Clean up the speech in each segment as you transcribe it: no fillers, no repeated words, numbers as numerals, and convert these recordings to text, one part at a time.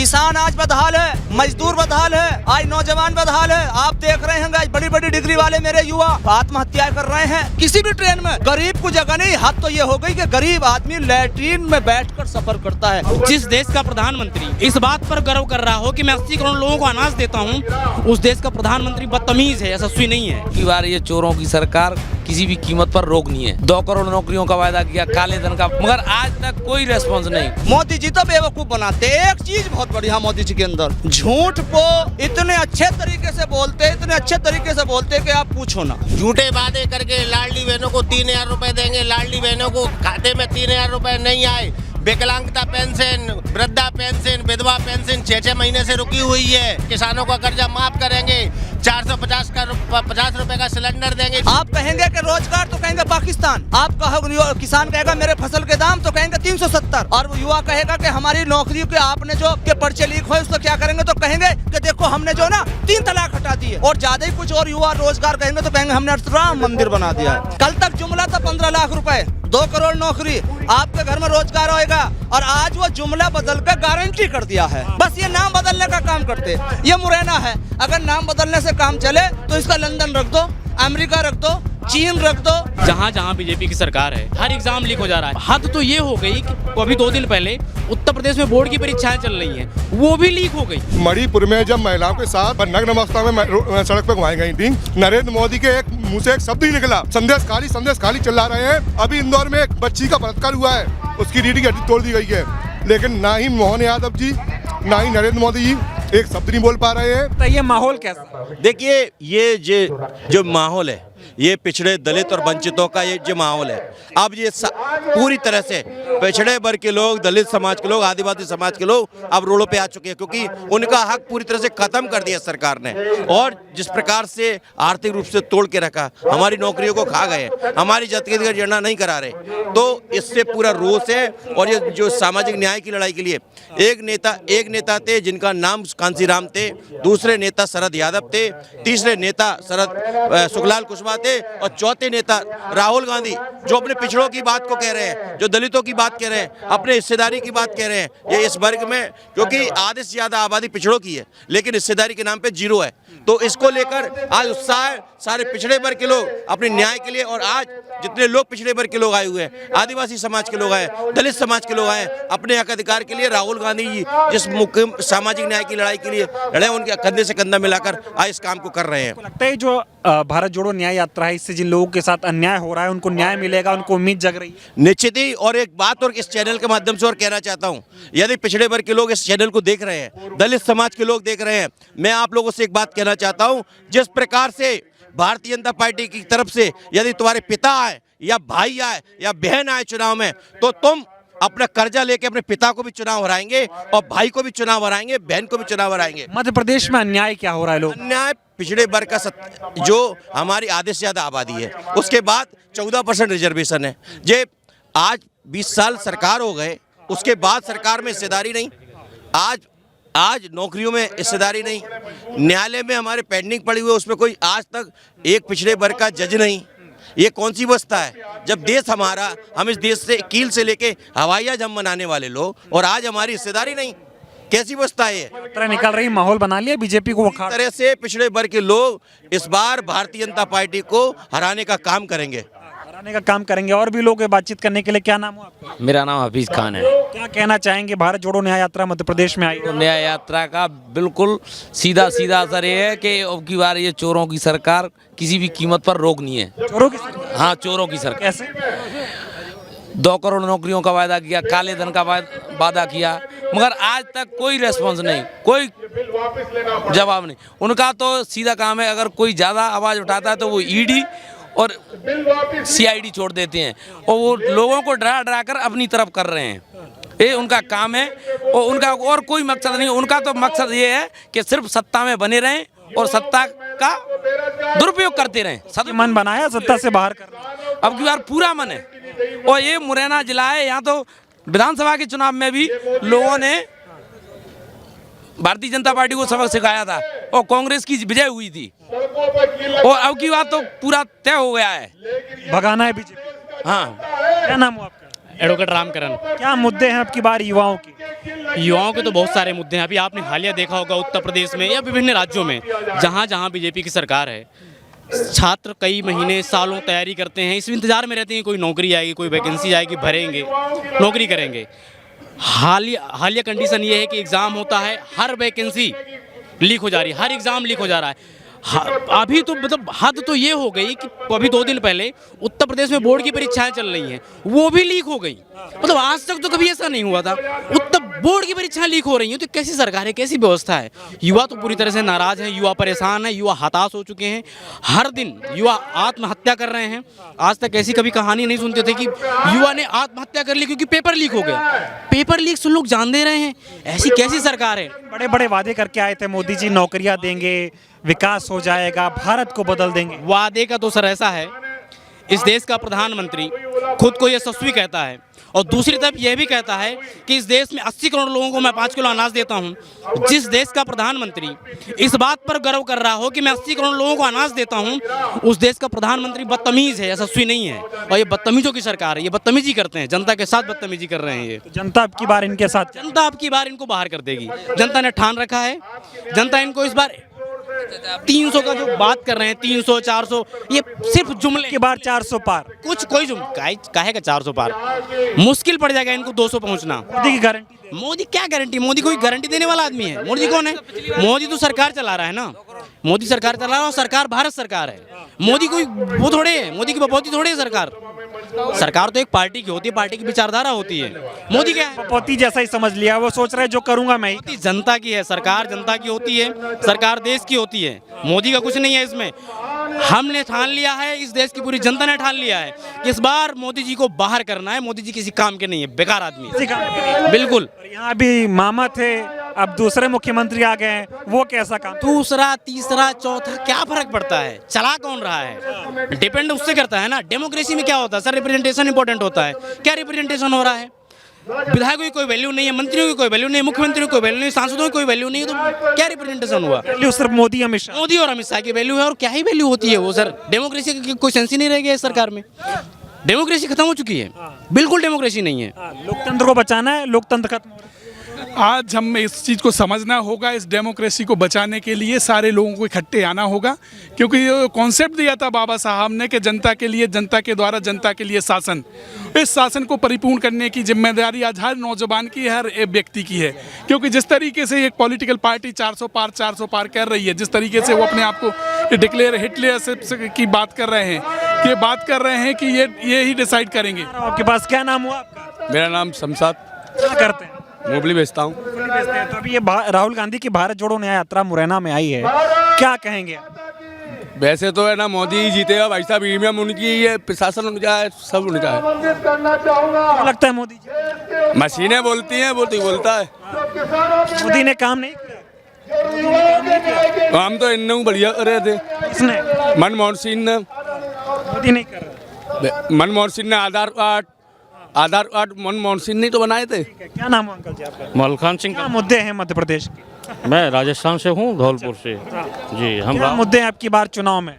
किसान आज बदहाल है, मजदूर बदहाल है, आज नौजवान बदहाल है। आप देख रहे हैं आज बड़ी बड़ी डिग्री वाले मेरे युवा आत्महत्या कर रहे हैं किसी भी ट्रेन में। गरीब को जगह नहीं, हद तो ये हो गई कि गरीब आदमी लैट्रीन में बैठकर सफर करता है। जिस देश का प्रधानमंत्री इस बात पर गर्व कर रहा हो कि मैं 80 करोड़ लोगों को अनाज देता हूँ, उस देश का प्रधानमंत्री बदतमीज है, यशस्वी नहीं है। की बार ये चोरों की सरकार किसी भी कीमत पर रोकनी है। 2 करोड़ नौकरियों का वायदा किया, काले धन का, मगर आज तक कोई रेस्पॉन्स नहीं। मोदी जी तो बेवकूफ बनाते। एक चीज बहुत बढ़िया मोदी जी के अंदर, झूठ को इतने अच्छे तरीके से बोलते, इतने अच्छे तरीके से बोलते कि आप पूछो ना। झूठे वादे करके लाडली बहनों को 3000 रुपए देंगे, लाडली बहनों को खाते में 3000 रुपए नहीं आए। विकलांगता पेंशन, वृद्धा पेंशन, विधवा पेंशन 6-6 महीने से रुकी हुई है। किसानों का कर्जा माफ करेंगे, 450 रुपए का सिलेंडर देंगे। आप कहेंगे कि रोजगार तो कहेंगे पाकिस्तान, आप कहोगे, किसान कहेगा मेरे फसल के दाम तो कहेंगे 370, और युवा कहेगा कि हमारी नौकरी के आपने जो के पर्चे लीक हुए उसको क्या करेंगे, तो कहेंगे कि देखो हमने जो ना 3 तलाक हटा दिए। और ज्यादा ही कुछ और युवा रोजगार कहेंगे तो कहेंगे हमने राम मंदिर बना दिया है। कल तक जुमला था 15 लाख रुपए, 2 करोड़ नौकरी, आपके घर में रोजगार होएगा, और आज वो जुमला बदल कर गारंटी कर दिया है। बस ये नाम बदलने का काम करते, ये मुरैना है। अगर नाम बदलने से काम चले तो इसका लंदन रख दो, अमेरिका रख दो, चीन रख दो। जहाँ जहाँ बीजेपी की सरकार है, हर एग्जाम लीक हो जा रहा है। हद तो ये हो गई कि अभी 2 दिन पहले उत्तर प्रदेश में बोर्ड की परीक्षाएं चल रही हैं, वो भी लीक हो गई। मणिपुर में जब महिलाओं के साथ नग्न अवस्था में सड़क पर घुमाई गई थी, नरेंद्र मोदी के मुंह से एक शब्द ही निकला, संदेश खाली चिल्ला रहे हैं। अभी इंदौर में एक बच्ची का बलात्कार हुआ है, उसकी रीढ़ की हड्डी तोड़ दी गई है, लेकिन ना ही मोहन यादव जी ना ही नरेंद्र मोदी जी एक शब्द नहीं बोल पा रहे हैं। तो ये माहौल कैसा? देखिए, ये जो माहौल है, ये पिछड़े दलित और वंचितों का ये जो माहौल है, अब ये पूरी तरह से पिछड़े वर्ग के लोग, दलित समाज के लोग, आदिवासी समाज के लोग अब रोडों पे आ चुके हैं, क्योंकि उनका हक पूरी तरह से खत्म कर दिया सरकार ने। और जिस प्रकार से आर्थिक रूप से तोड़ के रखा, हमारी नौकरियों को खा गए, हमारी जाति की गणना नहीं करा रहे, तो इससे पूरा रोष है। और ये जो सामाजिक न्याय की लड़ाई के लिए एक नेता थे जिनका नाम कांसीराम थे, दूसरे नेता शरद यादव थे, तीसरे नेता सुखलाल कुशवाहा थे, और चौथे नेता राहुल गांधी, जो अपने पिछड़ों की बात को कह रहे हैं, जो दलितों की बात कह रहे हैं, अपने हिस्सेदारी की बात कह रहे हैं। ये इस वर्ग में, क्योंकि आधे से ज्यादा आबादी पिछड़ों की है, लेकिन हिस्सेदारी के नाम पे 0 है, तो इसको लेकर आज उत्साह है सारे पिछड़े वर्ग के लोग अपने न्याय के लिए। और आज जितने लोग पिछड़े वर्ग के लोग आए हुए हैं, आदिवासी समाज के लोग आए, दलित समाज के लोग आए, अपने हक अधिकार के लिए राहुल गांधी जी जिस मुख्य सामाजिक न्याय की लड़ाई के लिए लड़े, उनके कंधे से कंधा मिलाकर आज इस काम को कर रहे हैं। लगता है जो भारत जोड़ो न्याय यात्रा है, इससे जिन लोगों के साथ अन्याय हो रहा है उनको न्याय मिलेगा, उनको उम्मीद जग रही है। निश्चित ही। और एक बात और इस चैनल के माध्यम से और कहना चाहता हूं, यदि पिछड़े वर्ग के लोग इस चैनल को देख रहे हैं, दलित समाज के लोग देख रहे हैं, मैं आप लोगों से एक बात कहना चाहता हूं, जिस प्रकार से भारतीय जनता पार्टी की तरफ से यदि तुम्हारे पिता आए या भाई आए या बहन आए चुनाव में, तो तुम अपना कर्जा लेके अपने पिता को भी चुनाव हराएंगे और भाई को भी चुनाव हराएंगे, बहन को भी चुनाव हराएंगे। मध्य प्रदेश में अन्याय क्या हो रहा है? लोग अन्याय पिछड़े वर्ग का जो हमारी आधे से ज्यादा आबादी है, उसके बाद 14% रिजर्वेशन है। जे आज 20 साल सरकार हो गए, उसके बाद सरकार में हिस्सेदारी नहीं, आज नौकरियों में हिस्सेदारी नहीं, न्यायालय में हमारे पेंडिंग पड़ी हुई है, उसमें कोई आज तक एक पिछड़े वर्ग का जज नहीं। ये कौन सी व्यवस्था है? जब देश हमारा, हम इस देश से कील से लेके हवाई जहाज हम बनाने वाले लोग, और आज हमारी हिस्सेदारी नहीं, कैसी व्यवस्था है? यात्रा निकल रही, माहौल बना लिया बीजेपी को। इस तरह से पिछड़े वर्ग के लोग इस बार भारतीय जनता पार्टी को हराने का काम करेंगे। और भी लोग बातचीत करने के लिए। क्या नाम हो आपका? मेरा नाम हफीज खान है। क्या कहना चाहेंगे? भारत जोड़ो न्याय यात्रा मध्य प्रदेश में आई, तो न्याय यात्रा का बिल्कुल सीधा असर ये है कि अब की बार ये चोरों की सरकार किसी भी कीमत पर रोकनी है। चोरों की? हाँ, चोरों की सरकार। कैसे? 2 करोड़ नौकरियों का वायदा किया, काले धन का वादा किया, मगर आज तक कोई रेस्पॉन्स नहीं, कोई जवाब नहीं। उनका तो सीधा काम है, अगर कोई ज़्यादा आवाज़ उठाता है तो वो ईडी और CID छोड़ देते हैं, और वो लोगों को डरा कर अपनी तरफ कर रहे हैं। ये उनका काम है, और उनका और कोई मकसद नहीं। उनका तो मकसद ये है कि सिर्फ सत्ता में बने रहें और सत्ता का दुरुपयोग करते रहें। मन बनाया सत्ता से बाहर करना, अब की बार पूरा मन है। और ये मुरैना जिला है, यहाँ तो विधानसभा के चुनाव में भी लोगों ने भारतीय जनता पार्टी को सबक सिखाया था और कांग्रेस की विजय हुई थी, और अब की बात तो पूरा तय हो गया है, भगाना है बीजेपी। हाँ। क्या नाम हो आपका? एडवोकेट रामकरण। क्या मुद्दे हैं आपकी बार युवाओं के? युवाओं के तो बहुत सारे मुद्दे हैं। अभी आपने हालिया देखा होगा उत्तर प्रदेश में या विभिन्न राज्यों में जहाँ जहाँ बीजेपी की सरकार है, छात्र कई महीने सालों तैयारी करते हैं, इस इंतजार में रहते हैं कोई नौकरी आएगी, कोई वैकेंसी आएगी, भरेंगे, नौकरी करेंगे। हालिया कंडीशन ये है कि एग्ज़ाम होता है, हर वैकेंसी लीक हो जा रही है, हर एग्ज़ाम लीक हो जा रहा है। अभी तो मतलब हद तो ये हो गई कि अभी 2 दिन पहले उत्तर प्रदेश में बोर्ड की परीक्षाएं चल रही हैं, वो भी लीक हो गई। मतलब आज तक तो कभी ऐसा नहीं हुआ था, उत्तर बोर्ड की परीक्षाएं लीक हो रही हैं। तो कैसी सरकार है, कैसी व्यवस्था है? युवा तो पूरी तरह से नाराज है, युवा परेशान है, युवा हताश हो चुके हैं। हर दिन युवा आत्महत्या कर रहे हैं। आज तक ऐसी कभी कहानी नहीं सुनते थे कि युवा ने आत्महत्या कर ली क्योंकि पेपर लीक हो गया। पेपर लीक से लोग जान दे रहे हैं। ऐसी कैसी सरकार है? बड़े बड़े वादे करके आए थे मोदी जी, नौकरियां देंगे, विकास हो जाएगा, भारत को बदल देंगे। वादे का तो सर ऐसा है, इस देश का प्रधानमंत्री खुद को यशस्वी कहता है और दूसरी तरफ यह भी कहता है कि इस देश में 80 करोड़ लोगों को मैं 5 किलो अनाज देता हूं। जिस देश का प्रधानमंत्री इस बात पर गर्व कर रहा हो कि मैं 80 करोड़ लोगों को अनाज देता हूं, उस देश का प्रधानमंत्री बदतमीज है, यशस्वी नहीं है। और ये बदतमीजों की सरकार है, ये बदतमीजी करते हैं, जनता के साथ बदतमीजी कर रहे हैं। ये तो जनता अब की बार इनके साथ, जनता अब की बार इनको बाहर कर देगी। जनता ने ठान रखा है, जनता इनको इस बार 300 का जो बात कर रहे हैं, 300 400, ये सिर्फ जुमले की बार 400 पार। कुछ कोई काहे का 400 पार, मुश्किल पड़ जाएगा इनको 200 पहुंचना। मोदी की गारंटी, मोदी क्या गारंटी? मोदी कोई गारंटी देने वाला आदमी है? मोदी कौन है? मोदी तो सरकार चला रहा है ना, मोदी सरकार चला रहा है और सरकार भारत सरकार है। मोदी कोई वो थोड़े है, मोदी की बपौती थोड़े है सरकार। सरकार तो एक पार्टी की होती है, पार्टी की विचारधारा होती है। मोदी क्या है? पोती जैसा ही समझ लिया, वो सोच रहे जो करूंगा मैं ही। जनता की है सरकार, जनता की होती है सरकार, देश की होती है। मोदी का कुछ नहीं है इसमें। हमने ठान लिया है, इस देश की पूरी जनता ने ठान लिया है कि इस बार मोदी जी को बाहर करना है। मोदी जी किसी काम के नहीं है, बेकार आदमी है, बिल्कुल। यहाँ भी मामा थे, अब दूसरे मुख्यमंत्री आ गए हैं, वो कैसा काम? दूसरा, तीसरा, चौथा, क्या फर्क पड़ता है? चला कौन रहा है? डिपेंड उससे करता है ना। डेमोक्रेसी में क्या होता है सर? रिप्रेजेंटेशन इंपॉर्टेंट होता है। क्या रिप्रेजेंटेशन हो रहा है? विधायकों की कोई वैल्यू नहीं है, मंत्रियों की कोई वैल्यू नहीं, मुख्यमंत्रियों की कोई वैल्यू नहीं, सांसदों की कोई वैल्यू नहीं है, तो क्या रिप्रेजेंटेशन हुआ? वैल्यू सिर्फ मोदी अमित शाह, मोदी और अमित शाह की वैल्यू है। और क्या ही वैल्यू होती है वो सर? डेमोक्रेसी की कोई सेंस ही नहीं रह गया इस सरकार में। डेमोक्रेसी खत्म हो चुकी है, बिल्कुल डेमोक्रेसी नहीं है। लोकतंत्र को बचाना है, लोकतंत्र खत्म। आज हमें इस चीज़ को समझना होगा, इस डेमोक्रेसी को बचाने के लिए सारे लोगों को इकट्ठे आना होगा, क्योंकि ये कॉन्सेप्ट दिया था बाबा साहब ने कि जनता के लिए, जनता के द्वारा, जनता के लिए शासन। इस शासन को परिपूर्ण करने की जिम्मेदारी आज हर नौजवान की, हर एक व्यक्ति की है। क्योंकि जिस तरीके से एक पॉलिटिकल पार्टी 400 पार कर रही है, जिस तरीके से वो अपने आप को डिक्लेयर हिटलरशिप की बात कर रहे हैं, कि बात कर रहे हैं कि ये ही डिसाइड करेंगे। आपके पास क्या नाम हुआ आपका? मेरा नाम शमशाद, क्या करते हैं? मूंगफली बेचता हूँ। तो अभी ये राहुल गांधी की भारत जोड़ो न्याय यात्रा मुरैना में आई है, क्या कहेंगे? वैसे तो है ना, मोदी ही जीतेगा भाई साहब, प्रीमियम उनकी ये प्रशासन उनका है, सब उनका है। क्या लगता है मोदी जी? मशीनें बोलती हैं, वो तो बोलता है। मोदी ने काम नहीं किया? हम तो इन बढ़िया कर रहे थे। किसने? मनमोहन सिंह ने। मोदी नहीं कर रहा। मनमोहन सिंह ने आधार कार्ड मनमोहन सिंह ने तो बनाए थे। क्या नाम है अंकल जी आपका? मलखान सिंह। क्या मुद्दे हैं मध्य प्रदेश के? मैं राजस्थान से हूँ, धौलपुर से जी। हम क्या मुद्दे हैं आपकी बार चुनाव में?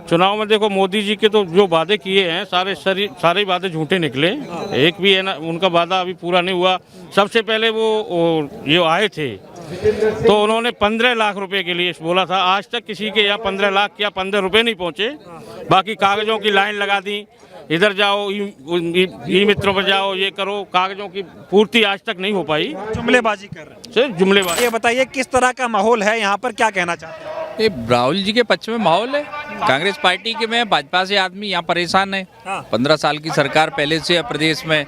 चुनाव में देखो, मोदी जी के तो जो वादे किए हैं सारे वादे झूठे निकले। एक भी है ना उनका वादा अभी पूरा नहीं हुआ। सबसे पहले वो ये आए थे तो उन्होंने 15 लाख रुपए के लिए बोला था। आज तक किसी के यहाँ 15 लाख या 15 रुपए नहीं पहुँचे। बाकी कागजों की लाइन लगा दी, इधर जाओ, ई मित्रों पर जाओ, ये करो, कागजों की पूर्ति आज तक नहीं हो पाई। जुमलेबाजी कर रहे हैं, सिर्फ जुमलेबाजी। ये बताइए किस तरह का माहौल है यहाँ पर, क्या कहना चाहते हैं? ये राहुल जी के पक्ष में माहौल है। कांग्रेस पार्टी के में भाजपा से आदमी यहाँ परेशान है। 15 साल की सरकार पहले से है प्रदेश में,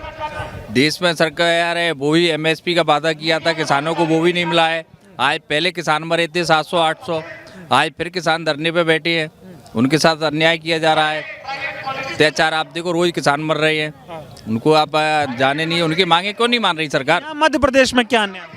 देश में सरकार है, वो भी MSP का वादा किया था किसानों को, वो भी नहीं मिला है। आज पहले किसान मरे थे 700-800, आज फिर किसान धरने पे बैठे हैं, उनके साथ अन्याय किया जा रहा है, अत्याचार। आप देखो रोज किसान मर रहे हैं, उनको आप जाने नहीं, उनकी मांगे क्यों नहीं मान रही सरकार? मध्य प्रदेश में क्या अन्याय?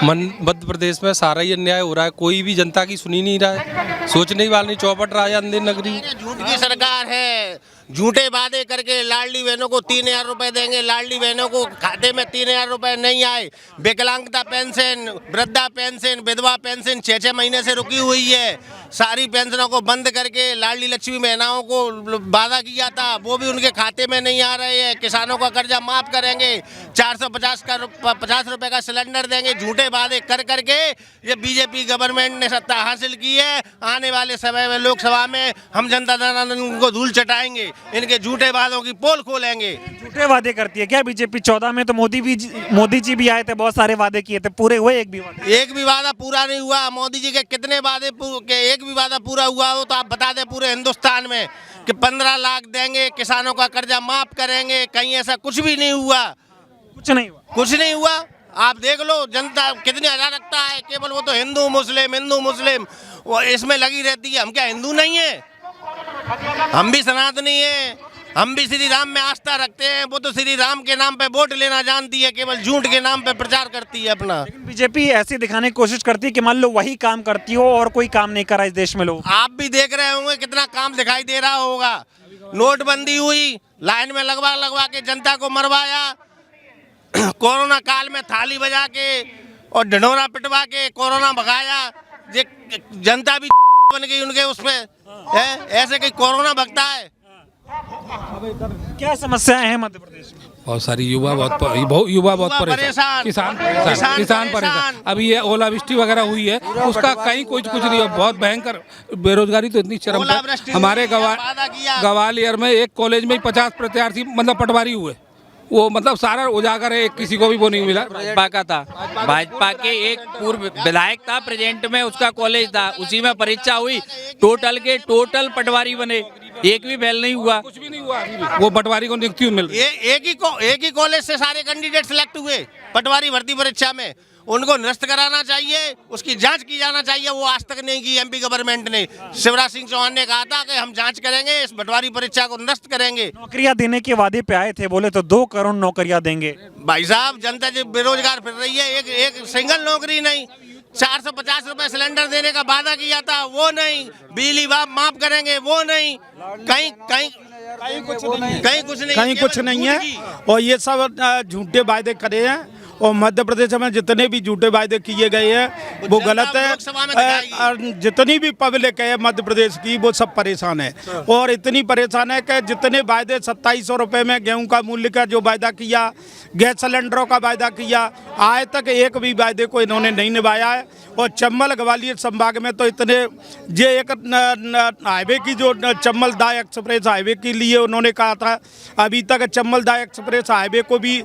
मध्य प्रदेश में सारा ही अन्याय हो रहा है, कोई भी जनता की सुनी नहीं रहा है। सोचने वाली चौपट राजा अंधेर नगरी। झूठ की सरकार है, झूठे वादे करके लाडली बहनों को 3,000 रुपए देंगे, लाडली बहनों को खाते में 3,000 रुपए नहीं आए। विकलांगता पेंशन, वृद्धा पेंशन, विधवा पेंशन 6-6 महीने से रुकी हुई है। सारी पेंशनों को बंद करके लाडली लक्ष्मी बहनाओं को वादा किया था, वो भी उनके खाते में नहीं आ रहे हैं। किसानों का कर्जा माफ करेंगे, 450 रुपए का सिलेंडर देंगे। झूठे वादे कर करके ये बीजेपी गवर्नमेंट ने सत्ता हासिल की है। आने वाले समय में लोकसभा में हम जनता दल उनको धूल चटाएंगे, इनके झूठे वादों की पोल खोलेंगे। झूठे वादे करती है क्या बीजेपी? 14 में तो मोदी जी भी आए थे, बहुत सारे वादे किए थे, पूरे हुए एक भी वादे? एक भी वादा पूरा नहीं हुआ। मोदी जी के कितने वादे एक भी वादा पूरा हुआ हो तो आप बता दें पूरे हिंदुस्तान में कि 15 लाख देंगे, किसानों का कर्जा माफ करेंगे। कहीं ऐसा कुछ भी नहीं हुआ, कुछ नहीं हुआ, कुछ नहीं हुआ। आप देख लो जनता कितनी अराजकता है। केवल वो तो हिंदू मुस्लिम वो इसमें लगी रहती है। हम क्या हिंदू नहीं है? हम भी सनातनी है, हम भी श्री राम में आस्था रखते हैं। वो तो श्री राम के नाम पे वोट लेना जानती है, केवल झूठ के नाम पे प्रचार करती है अपना। लेकिन बीजेपी ऐसी दिखाने की कोशिश करती है कि मान लो वही काम करती हो और कोई काम नहीं करा इस देश में लोग। आप भी देख रहे होंगे कितना काम दिखाई दे रहा होगा। नोटबंदी हुई, लाइन में लगवा के जनता को मरवाया। कोरोना काल में थाली बजा के और ढिंढोरा पिटवा के कोरोना भगाया। जनता भी बन गई उनके उसमें है। ऐसे कहीं कोरोना भगता है? क्या समस्याएं हैं मध्य प्रदेश में? बहुत सारी युवा बहुत परेशान, किसान परेशान। अभी ये ओलावृष्टि वगैरह हुई है, उसका कहीं कुछ नहीं है। बहुत भयंकर बेरोजगारी तो इतनी चरम पर। हमारे ग्वालियर में एक कॉलेज में 50 प्रत्याशी मतलब पटवारी हुए। वो मतलब सारा उजागर है, किसी को भी वो नहीं मिला। भाजपा का था, भाजपा के एक पूर्व विधायक था, प्रेजेंट में उसका कॉलेज था, उसी में परीक्षा हुई। टोटल पटवारी बने, एक भी फेल नहीं हुआ, कुछ भी नहीं हुआ। अभी भी वो पटवारी को नियुक्ति मिल रही है। एक ही कॉलेज से सारे कैंडिडेट सिलेक्ट हुए पटवारी भर्ती परीक्षा में। उनको निरस्त कराना चाहिए, उसकी जांच की जाना चाहिए। वो आज तक नहीं की एमपी गवर्नमेंट ने। शिवराज सिंह चौहान ने कहा था कि हम जांच करेंगे, इस पटवारी परीक्षा को निरस्त करेंगे। नौकरियां देने के वादे पे आए थे, बोले तो 2 करोड़ नौकरियां देंगे। भाई साहब, जनता जो बेरोजगार फिर रही है, एक सिंगल नौकरी नहीं। 450 रुपए सिलेंडर देने का वादा किया था, वो नहीं। बिजली माफ करेंगे, वो नहीं। कहीं कुछ नहीं है। और ये सब झूठे वादे करे हैं। और मध्य प्रदेश में जितने भी झूठे वायदे किए गए हैं वो गलत है। जितनी भी पब्लिक है मध्य प्रदेश की वो सब परेशान है। और इतनी परेशान है कि जितने वायदे 2700 रुपये में गेहूं का मूल्य का जो वायदा किया, गैस सिलेंडरों का वायदा किया, आज तक एक भी वायदे को इन्होंने नहीं निभाया है। और चंबल ग्वालियर संभाग में तो इतने ये एक हाईवे की जो चंबल दाय एक्सप्रेस हाईवे के लिए उन्होंने कहा था, अभी तक चंबल दाय एक्सप्रेस हाईवे को भी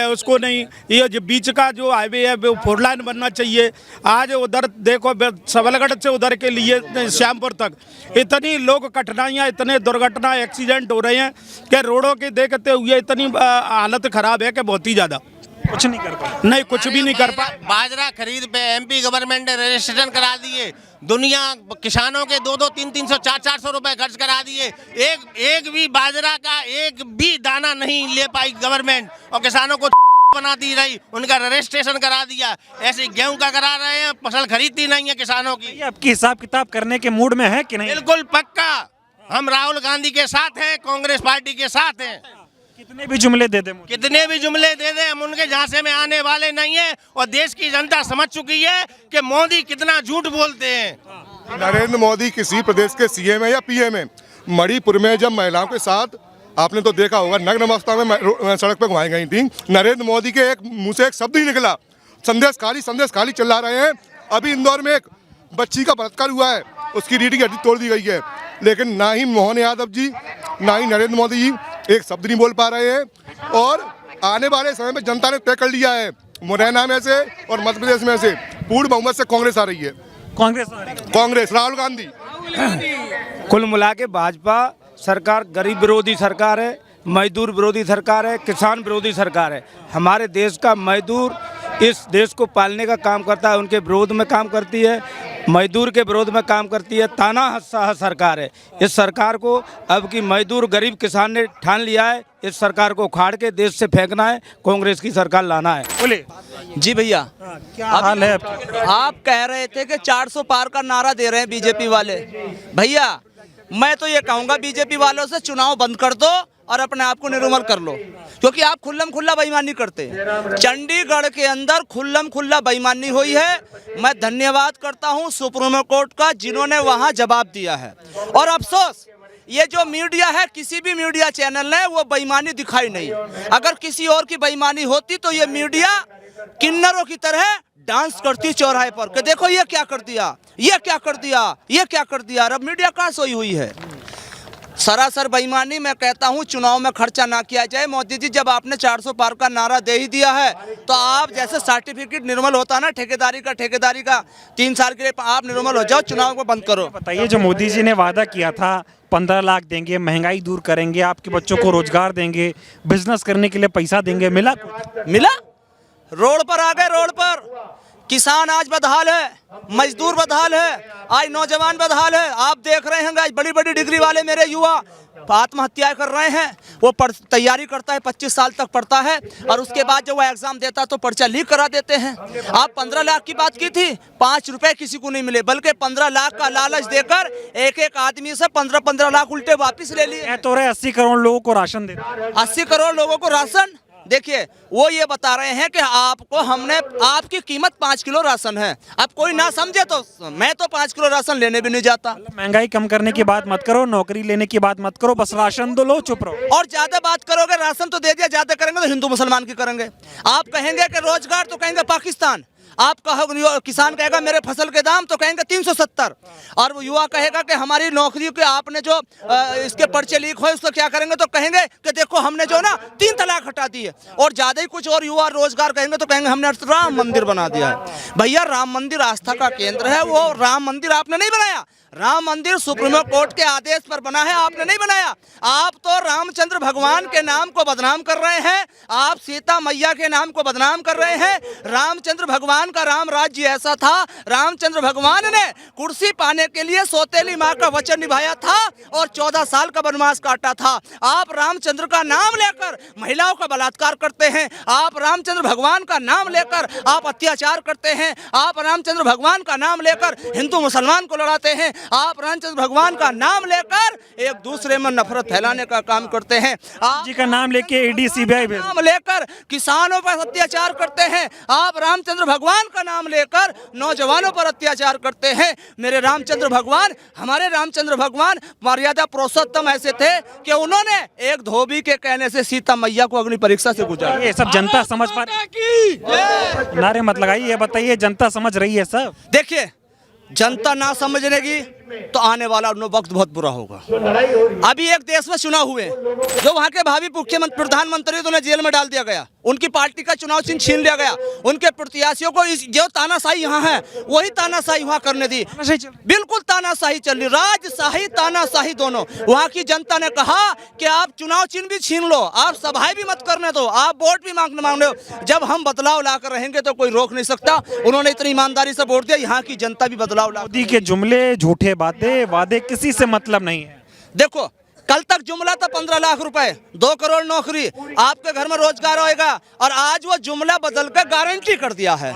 उसको नहीं। ये जो बीच का जो हाईवे है वो 4 लाइन बनना चाहिए। आज उधर देखो सबलगढ़ से उधर के लिए श्यामपुर तक इतनी लोग कठिनाइयाँ, इतने दुर्घटना एक्सीडेंट हो रहे हैं कि रोडों के देखते हुए इतनी हालत खराब है कि बहुत ही ज़्यादा। कुछ नहीं कर पाए, नहीं कुछ भी नहीं कर पाए। बाजरा खरीद पे एमपी गवर्नमेंट ने रजिस्ट्रेशन करा दिए। दुनिया किसानों के 200, 300, 400 रुपए खर्च करा दिए। एक भी बाजरा का एक भी दाना नहीं ले पाई गवर्नमेंट, और किसानों को बनाती रही, उनका रजिस्ट्रेशन करा दिया। ऐसे गेहूं का करा रहे हैं, फसल खरीदती नहीं है किसानों की। आपकी हिसाब किताब करने के मूड में है कि नहीं? बिल्कुल पक्का। हम राहुल गांधी के साथ हैं, कांग्रेस पार्टी के साथ हैं। कितने भी जुमले दे दे, हम उनके झांसे में आने वाले नहीं है। और देश की जनता समझ चुकी है कि मोदी कितना झूठ बोलते हैं। नरेंद्र मोदी किसी प्रदेश के सीएम है या पीएम है। मणिपुर में जब महिलाओं के साथ आपने तो देखा होगा नग्न अवस्था में सड़क पर घुमाई गई थी, नरेंद्र मोदी के एक मुंह से एक शब्द ही निकला। संदेश खाली चिल्ला रहे हैं। अभी इंदौर में एक बच्ची का बलात्कार हुआ है, उसकी रीढ़ की हड्डी तोड़ दी गई है, लेकिन ना ही मोहन यादव जी ना ही नरेंद्र मोदी जी एक शब्द नहीं बोल पा रहे हैं। और आने वाले समय में जनता ने तय कर लिया है, मुरैना में से और मध्य प्रदेश में से पूर्ण बहुमत से कांग्रेस आ रही है। कांग्रेस राहुल गांधी। कुल मिला के भाजपा सरकार गरीब विरोधी सरकार है, मजदूर विरोधी सरकार है, किसान विरोधी सरकार है। हमारे देश का मजदूर इस देश को पालने का काम करता है, उनके विरोध में काम करती है, मजदूर के विरोध में काम करती है। तानाशाह सरकार है। इस सरकार को अब की मजदूर गरीब किसान ने ठान लिया है, इस सरकार को उखाड़ के देश से फेंकना है, कांग्रेस की सरकार लाना है। बोले जी भैया, क्या हाल है? आप कह रहे थे कि 400 पार का नारा दे रहे हैं बीजेपी वाले। भैया मैं तो ये कहूंगा बीजेपी वालों से चुनाव बंद कर दो और अपने आप को निर्मल कर लो, क्योंकि आप खुल्लम खुल्ला बेईमानी करते हैं। चंडीगढ़ के अंदर खुल्लम खुल्ला बेईमानी हुई है। मैं धन्यवाद करता हूं सुप्रीम कोर्ट का, जिन्होंने वहां जवाब दिया है। और अफसोस ये जो मीडिया है, किसी भी मीडिया चैनल ने वो बेईमानी दिखाई नहीं। अगर किसी और की बेईमानी होती तो ये मीडिया किन्नरों की तरह डांस करती चौराहे पर कि देखो ये क्या कर दिया, ये क्या कर दिया, ये क्या कर दिया। अब मीडिया कहाँ सोई हुई है? सरासर बेईमानी। मैं कहता हूं चुनाव में खर्चा ना किया जाए। मोदी जी, जब आपने 400 पार का नारा दे ही दिया है तो आप जैसे सर्टिफिकेट निर्मल होता ना ठेकेदारी का 3 साल के लिए आप निर्मल हो जाओ, चुनाव को बंद करो। बताइए, जो मोदी जी ने वादा किया था 15 लाख देंगे, महंगाई दूर करेंगे, आपके बच्चों को रोजगार देंगे, बिजनेस करने के लिए पैसा देंगे, मिला? मिला? रोड पर आ गए। रोड पर किसान आज बदहाल है, मजदूर बदहाल है, आज नौजवान बदहाल है। आप देख रहे हैं आज बड़ी बड़ी डिग्री वाले मेरे युवा आत्महत्याएं कर रहे हैं। वो तैयारी करता है, 25 साल तक पढ़ता है और उसके बाद जब वो एग्जाम देता है तो पर्चा लीक करा देते हैं। आप 15 लाख की बात की थी, 5 रुपए किसी को नहीं मिले, बल्कि 15 लाख का लालच देकर एक एक आदमी से 15-15 लाख उल्टे वापिस ले लिए। तो 80 करोड़ लोगों को राशन दे, 80 करोड़ लोगों को राशन। देखिए, वो ये बता रहे हैं कि आपको हमने, आपकी कीमत 5 किलो राशन है। अब कोई ना समझे तो मैं तो 5 किलो राशन लेने भी नहीं जाता। महंगाई कम करने की बात मत करो, नौकरी लेने की बात मत करो, बस राशन दो, लो, चुप रहो। और ज्यादा बात करोगे, राशन तो दे दिया, ज्यादा करेंगे तो हिंदू मुसलमान की करेंगे। आप कहेंगे कि रोजगार तो कहेंगे पाकिस्तान। आप कहोगे, किसान कहेगा मेरे फसल के दाम तो कहेंगे 370, और वो युवा कहेगा कि हमारी नौकरी के आपने जो इसके पर्चे लीक हुए उसको क्या करेंगे, तो कहेंगे कि देखो हमने जो ना 3 तलाक हटा दी है। और ज्यादा ही कुछ और युवा रोजगार कहेंगे तो कहेंगे हमने राम मंदिर बना दिया है। भैया, राम मंदिर आस्था का केंद्र है, वो राम मंदिर आपने नहीं बनाया। राम मंदिर सुप्रीम कोर्ट के आदेश पर बना है, आपने नहीं बनाया। आप तो रामचंद्र भगवान के नाम को बदनाम कर रहे हैं, आप सीता मैया के नाम को बदनाम कर रहे हैं। रामचंद्र भगवान का राम राज्य ऐसा था, रामचंद्र भगवान ने कुर्सी पाने के लिए सौतेली माँ का वचन निभाया था और 14 साल का वनवास काटा था। आप रामचंद्र का नाम लेकर महिलाओं का बलात्कार करते हैं, आप रामचंद्र भगवान का नाम लेकर आप अत्याचार करते हैं, आप रामचंद्र भगवान का नाम लेकर हिंदू मुसलमान को लड़ाते हैं, आप रामचंद्र भगवान का नाम लेकर एक दूसरे में नफरत फैलाने का काम करते हैं। आप जी का नाम लेके ईडी सीबीआई नाम लेकर किसानों पर अत्याचार करते हैं, आप रामचंद्र भगवान का नाम लेकर नौजवानों पर अत्याचार करते हैं। मेरे रामचंद्र भगवान, हमारे रामचंद्र भगवान मर्यादा पुरुषोत्तम ऐसे थे कि उन्होंने एक धोबी के कहने से सीता मैया को अग्नि परीक्षा से गुजारा। ये सब जनता समझ पा रही? नारे मत लगाइए, बताइए जनता समझ रही है सब? देखिए, जनता ना समझने की तो आने वाला वक्त बहुत बुरा होगा। अभी एक देश में चुनाव हुए, जो वहाँ के भावी मुख्यमंत्री प्रधानमंत्री तो उन्हें जेल में डाल दिया गया, उनकी पार्टी का चुनाव चिन्ह छीन लिया गया, उनके प्रत्याशियों को जो तानाशाही यहाँ है वही तानाशाही वहाँ करने दी। बिल्कुल तानाशाही चल रही, राजशाही तानाशाही दोनों। वहाँ की जनता ने कहा कि आप चुनाव चिन्ह भी छीन लो, आप सभाएं भी मत करने दो, आप वोट भी मांगने दो, जब हम बदलाव लाकर रहेंगे तो कोई रोक नहीं सकता। उन्होंने इतनी ईमानदारी से वोट दिया, यहाँ की जनता भी बदलाव ला। मोदी के जुमले, झूठे बातें, वादे किसी से मतलब नहीं है। देखो, कल तक जुमला था 15 लाख रुपए, 2 करोड़ नौकरी, आपके घर में रोजगार होएगा, और आज वो जुमला बदल कर गारंटी कर दिया है।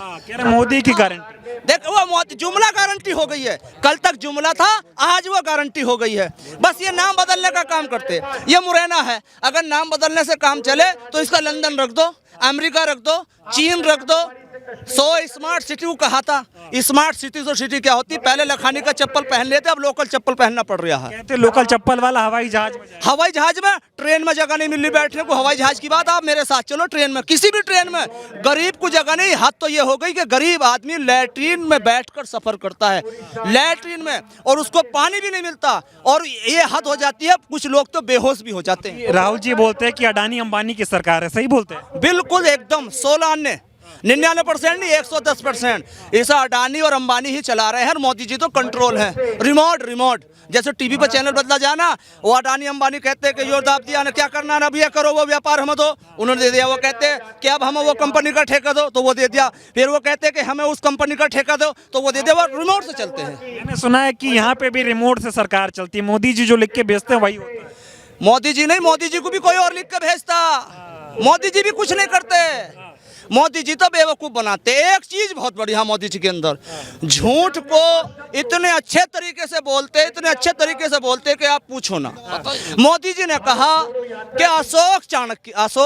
मोदी की गारंटी, देखो वो जुमला गारंटी हो गई है। कल तक जुमला था, आज वो गारंटी हो गई है। बस ये नाम बदलने का काम करते। ये मुरैना है, अगर नाम बदलने से काम चले तो इसका लंदन रख दो, अमेरिका रख दो, चीन रख दो। 100 स्मार्ट सिटी को कहा था। स्मार्ट सिटी तो सिटी क्या होती, पहले लखानी का चप्पल पहन लेते, अब लोकल चप्पल पहनना पड़ रहा है। कहते लोकल चप्पल वाला हवाई जहाज में ट्रेन में जगह नहीं मिल रही बैठने को। हवाई जहाज की बात, आप मेरे साथ चलो ट्रेन में, किसी भी ट्रेन में गरीब को जगह नहीं। हद तो ये हो गई कि गरीब आदमी लैट्रीन में बैठकर सफर करता है, लैट्रीन में, और उसको पानी भी नहीं मिलता। और ये हद हो जाती है, कुछ लोग तो बेहोश भी हो जाते हैं। राहुल जी बोलते हैं कि अडानी अंबानी की सरकार है, सही बोलते हैं? बिल्कुल एकदम 99% नहीं, 110%। ऐसा अडानी और अंबानी ही चला रहे हैं, मोदी जी तो कंट्रोल है। रिमोट जैसे टीवी पर चैनल बदला जाना, वो अडानी अंबानी कहते हैं कि यो दाब दिया ना, क्या करना ना, अब ये करो, वो व्यापार हम दो, उन्होंने दे दिया। वो कहते हैं कि अब हमें वो कंपनी का ठेका दो, तो वो दे दिया। फिर वो कहते हैं कि हमें उस कंपनी का ठेका दो, तो वो दे दिया। वो रिमोट से चलते हैं। मैंने सुना है कि यहाँ पे भी रिमोट से सरकार चलती है, मोदी जी जो लिख के भेजते हैं वही होता है। मोदी जी नहीं, मोदी जी को भी कोई और लिख के भेजता, मोदी जी भी कुछ नहीं करते। मोदी जी तो बेवकूफ़ बनाते। एक चीज़ बहुत बढ़िया मोदी जी के अंदर, झूठ को इतने अच्छे तरीके से बोलते, इतने अच्छे तरीके से बोलते कि आप पूछो ना। मोदी जी ने कहा कि अशोक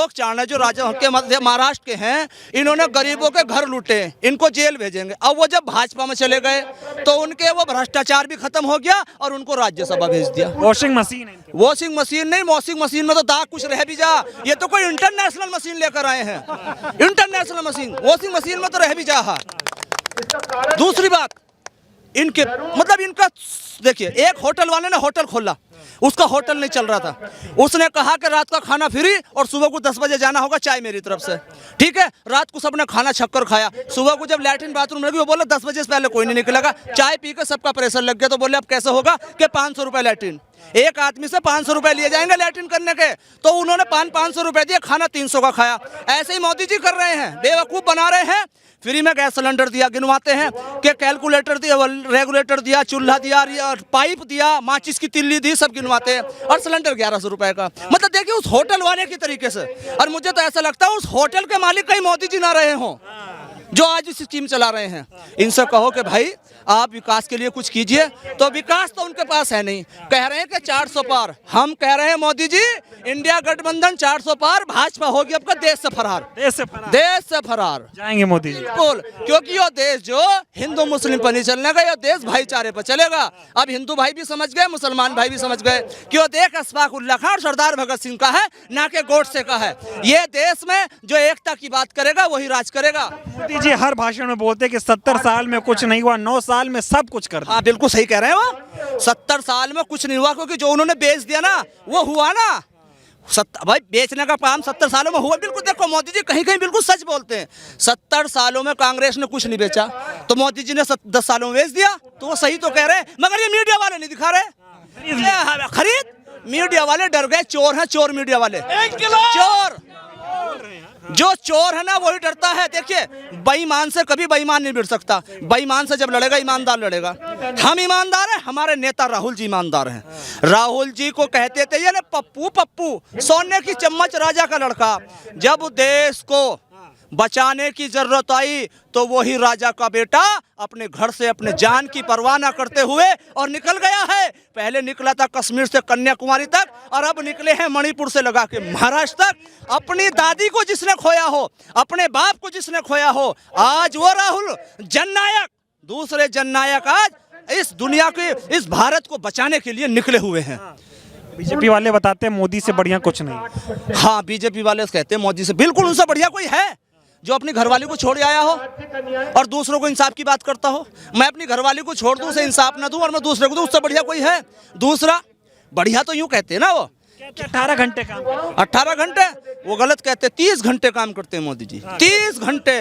चाणक्य जो राजा के मध्य महाराष्ट्र के हैं, इन्होंने गरीबों के घर लूटे, इनको जेल भेजेंगे। अब वो जब भाजपा में चले गए तो उनके वो भ्रष्टाचार भी खत्म हो गया और उनको राज्यसभा भेज दिया। वॉशिंग मशीन नहीं, वॉशिंग मशीन में तो दाग कुछ रह भी जा। ये तो कोई इंटरनेशनल मशीन लेकर आए हैं, इंटरनेशनल मशीन। वॉशिंग मशीन में तो रह भी जा। दूसरी बात, इनके मतलब इनका देखिए, एक होटल वाले ने होटल खोला, उसका होटल नहीं चल रहा था, उसने कहा कि रात का खाना फ्री और सुबह को 10 बजे जाना होगा चाय मेरी तरफ से। ठीक है, रात को सबने खाना छक्कर खाया, सुबह को जब लैट्रिन बाथरूम लगी वो बोला 10 बजे से पहले कोई नहीं निकलेगा। चाय पी के सबका प्रेशर लग गया, तो बोले अब कैसे होगा कि 500 रुपए लैट्रिन, एक आदमी से 500 रुपए लिए जाएंगे लैट्रिन करने के। तो उन्होंने 500 रुपए दिए, खाना 300 का खाया। ऐसे ही मोदी जी कर रहे हैं, बेवकूफ़ बना रहे हैं। फ्री में गैस सिलेंडर दिया, गिनवाते हैं कि कैलकुलेटर दिया, रेगुलेटर दिया, चूल्हा दिया, पाइप दिया, माचिस की तिल्ली दी, सब गिनवाते हैं। और सिलेंडर 1100 रुपए का। मतलब देखिए उस होटल वाले की तरीके से। और मुझे तो ऐसा लगता है उस होटल के मालिक कहीं मोदी जी ना रहे हों जो आज इस स्कीम चला रहे हैं। इनसे कहो कि भाई आप विकास के लिए कुछ कीजिए, तो विकास तो उनके पास है नहीं। कह रहे हैं कि 400 पार, हम कह रहे हैं मोदी जी इंडिया गठबंधन 400 पार, भाजपा होगी आपका देश से फरार जाएंगे मोदी जी। बिल्कुल, क्योंकि ये देश जो हिंदू मुस्लिम पर नहीं चलने का, ये देश भाईचारे पर चलेगा। अब हिंदू भाई भी समझ गए, मुसलमान भाई भी समझ गए कि वो देश अशफाक उल्लाह खान और सरदार भगत सिंह का है, ना कि गोडसे का है। ये देश में जो एकता की बात करेगा वही राज करेगा। मोदी जी हर भाषण में बोलते कि 70 साल में कुछ नहीं हुआ, 9 साल में सब कुछ कर दिया। हाँ बिल्कुल सही कह रहे हैं वो, 70 साल में कुछ नहीं हुआ, क्योंकि जो उन्होंने बेच दिया ना वो हुआ ना। भाई बेचने का काम 70 सालों में हुआ। बिल्कुल देखो मोदी जी कहीं कहीं बिल्कुल सच बोलते हैं। 70 सालों में कांग्रेस ने कुछ नहीं बेचा, तो मोदी जी ने 10 सालों में बेच दिया, तो वो सही तो कह रहे हैं। मगर ये मीडिया वाले नहीं दिखा रहे खरीद। मीडिया वाले डर गए, चोर हैं, चोर मीडिया वाले, चोर। जो चोर है ना वही डरता है। देखिए बेईमान से कभी बेईमान नहीं भिड़ सकता, बेईमान से जब लड़ेगा ईमानदार लड़ेगा। हम ईमानदार हैं, हमारे नेता राहुल जी ईमानदार हैं। राहुल जी को कहते थे ये ना पप्पू, सोने की चम्मच राजा का लड़का। जब देश को बचाने की जरूरत आई तो वही राजा का बेटा अपने घर से अपने जान की परवाह न करते हुए और निकल गया है। पहले निकला था कश्मीर से कन्याकुमारी तक, और अब निकले हैं मणिपुर से लगा के महाराष्ट्र तक। अपनी दादी को जिसने खोया हो, अपने बाप को जिसने खोया हो, आज वो राहुल जननायक, दूसरे जननायक आज इस दुनिया के, इस भारत को बचाने के लिए निकले हुए हैं। बीजेपी वाले बताते हैं मोदी से बढ़िया कुछ नहीं। हाँ, बीजेपी वाले कहते हैं मोदी से, बिल्कुल उनसे बढ़िया कोई है जो अपनी घरवाली को छोड़ आया हो और दूसरों को इंसाफ की बात करता हो। मैं अपनी घरवाली को छोड़ दूं, उसे इंसाफ ना दूं, और मैं दूसरे को दूं, उससे बढ़िया कोई है? दूसरा बढ़िया तो यूं कहते हैं ना वो 18 घंटे काम, 18 घंटे वो गलत कहते, 30 घंटे काम करते हैं मोदी जी, 30 घंटे।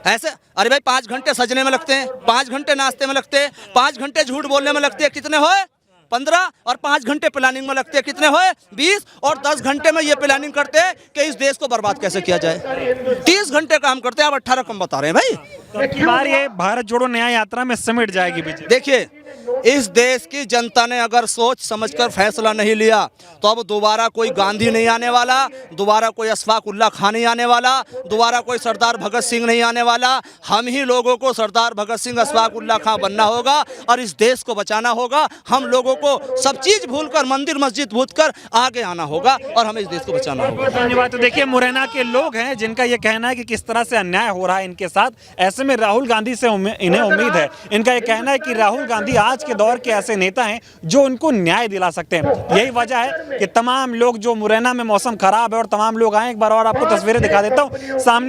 ऐसे अरे भाई 5 घंटे सजने में लगते हैं, 5 घंटे नाश्ते में लगते हैं, 5 घंटे झूठ बोलने में लगते हैं, कितने होए? 15, और 5 घंटे प्लानिंग में लगते हैं, कितने हुए? 20, और 10 घंटे में ये प्लानिंग करते हैं कि इस देश को बर्बाद कैसे किया जाए। 30 घंटे काम करते हैं, आप 18 कम बता रहे हैं भाई। तो बार ये भारत जोड़ो न्याय यात्रा में समेट जाएगी बीजेपी। देखिए इस देश की जनता ने अगर सोच समझकर फैसला नहीं लिया तो अब दोबारा कोई गांधी नहीं आने वाला, दोबारा कोई अशफाक उल्लाह खान नहीं आने वाला, दोबारा कोई सरदार भगत सिंह नहीं आने वाला। हम ही लोगों को सरदार भगत सिंह, अशफाक उल्लाह खान बनना होगा और इस देश को बचाना होगा। हम लोगों को सब चीज भूलकर, मंदिर मस्जिद भूलकर आगे आना होगा और हमें इस देश को बचाना होगा। धन्यवाद। तो देखिए मुरैना के लोग हैं जिनका ये कहना है कि किस तरह से अन्याय हो रहा है इनके साथ। ऐसे में राहुल गांधी से इन्हें उम्मीद है, इनका ये कहना है कि राहुल गांधी आज के दौर के ऐसे नेता हैं जो उनको न्याय दिला सकते हैं। यही वजह है कि तमाम लोग, जो मुरैना में मौसम खराब है और तमाम लोग आए, एक बार और आपको तस्वीरें दिखा देता हूँ सामने।